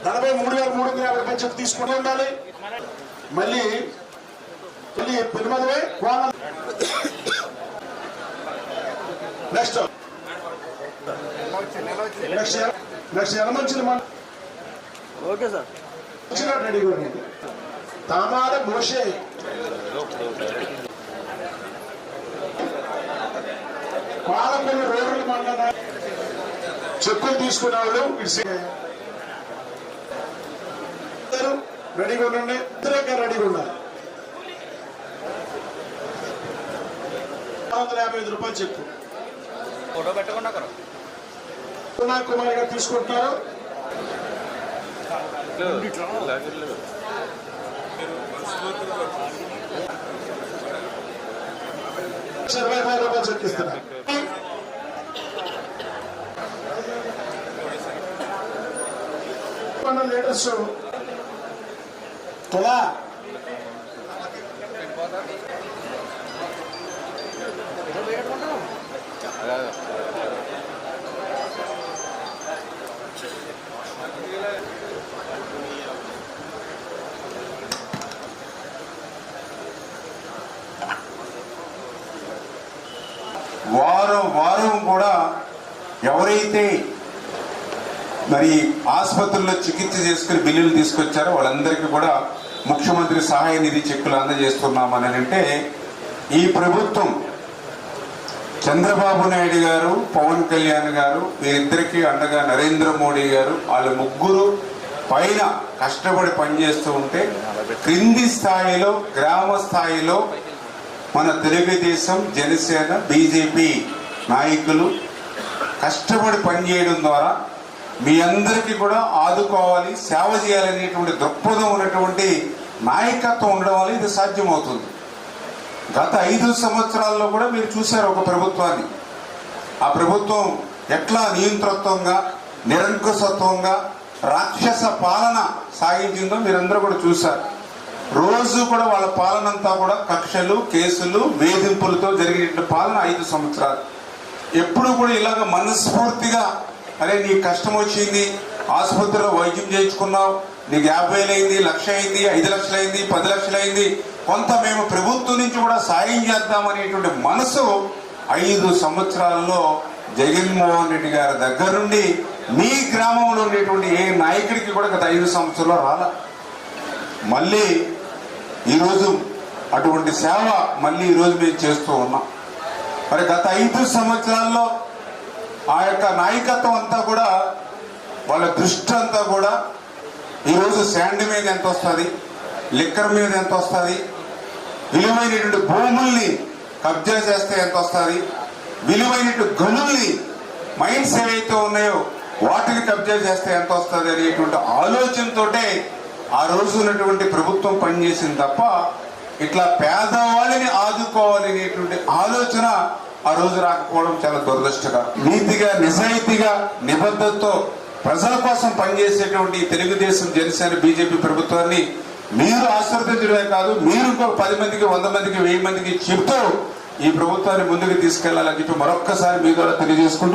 43,350 చెప్పు తీసుకుని ఉండాలి. మళ్ళీ పెనుమదవే కోణం. Next Yelamanchili okay sir ready తామాల మోషే పాలకొల్లు రోడ్లు మండల చెక్కులు తీసుకునేవాళ్ళు రెడీగా ఉండండి. ఇద్దరే రెడీగా ఉండాలి. 655 రూపాయలు చెక్కు ఫోటో పెట్టకుండా కుమార్ గారు తీసుకుంటున్నారు. రూపాయలు చెక్కిస్తున్నారు. లీటర్స్ తులా వారం కూడా ఎవరైతే మరి ఆసుపత్రుల్లో చికిత్స చేసుకుని బిల్లులు తీసుకొచ్చారో వాళ్ళందరికీ కూడా ముఖ్యమంత్రి సహాయ నిధి చెక్కులు అందజేస్తున్నామని అంటే ఈ ప్రభుత్వం చంద్రబాబు నాయుడు గారు, పవన్ కళ్యాణ్ గారు వీరిద్దరికీ అండగా నరేంద్ర మోడీ గారు వాళ్ళ ముగ్గురు పైన కష్టపడి పనిచేస్తూ ఉంటే క్రింది స్థాయిలో గ్రామ స్థాయిలో మన తెలుగుదేశం, జనసేన, బీజేపీ నాయకులు కష్టపడి పనిచేయడం ద్వారా మీ అందరికీ కూడా ఆదుకోవాలి, సేవ చేయాలనేటువంటి దృక్పథం ఉన్నటువంటి నాయకత్వం ఉండడం వల్ల ఇది సాధ్యమవుతుంది. గత 5 సంవత్సరాల్లో కూడా మీరు చూశారు ఒక ప్రభుత్వాన్ని. ఆ ప్రభుత్వం ఎట్లా నియంతృత్వంగా, నిరంకుశత్వంగా, రాక్షస పాలన సాగించిందో మీరందరూ కూడా చూశారు. రోజు కూడా వాళ్ళ పాలన అంతా కూడా కక్షలు, కేసులు, వేధింపులతో జరిగిన పాలన 5 సంవత్సరాలు. ఎప్పుడు కూడా ఇలాగ మనస్ఫూర్తిగా అరే నీకు కష్టం వచ్చింది, ఆసుపత్రిలో వైద్యం చేయించుకున్నావు, నీకు 50,000 అయింది, 1,00,000 అయింది, 5 లక్షలు అయింది, 10 లక్షలు అయింది, కొంత మేము ప్రభుత్వం నుంచి కూడా సాయం చేద్దామనేటువంటి మనసు 5 సంవత్సరాల్లో జగన్మోహన్ రెడ్డి గారి దగ్గర నుండి మీ గ్రామంలో ఉండేటువంటి ఏ నాయకుడికి కూడా గత 5 సంవత్సరాల్లో రాలా. మళ్ళీ ఈరోజు అటువంటి సేవ మళ్ళీ ఈరోజు మేము చేస్తూ ఉన్నాం. మరి గత 5 సంవత్సరాల్లో ఆ యొక్క నాయకత్వం అంతా కూడా వాళ్ళ దృష్టి అంతా కూడా ఈరోజు శాండ్ మీద ఎంత వస్తుంది, లిక్కర్ మీద ఎంత వస్తుంది, విలువైనటువంటి భూముల్ని కబ్జా చేస్తే ఎంత వస్తుంది, విలువైనటువంటి గనుల్ని మైన్స్ ఏవైతే ఉన్నాయో వాటిని కబ్జా చేస్తే ఎంత వస్తుంది అనేటువంటి ఆలోచనతోటే ఆ రోజు ఉన్నటువంటి ప్రభుత్వం పనిచేసింది తప్ప ఇట్లా పేదవాళ్ళని ఆదుకోవాలి అనేటువంటి ఆలోచన ఆ రోజు రాకపోవడం చాలా దురదృష్టకరం. నీతిగా, నిజాయితీగా, నిబద్ధతతో ప్రజల కోసం పనిచేసేటువంటి తెలుగుదేశం, జనసేన, బీజేపీ ప్రభుత్వాన్ని మీరు ఆశీర్వదించడమే కాదు, మీరు ఇంకొక 10 మందికి, 100 మందికి, 1000 మందికి చెప్తూ ఈ ప్రభుత్వాన్ని ముందుకు తీసుకెళ్లాలని చెప్పి మరొక్కసారి మీ ద్వారా తెలియజేసుకుంటూ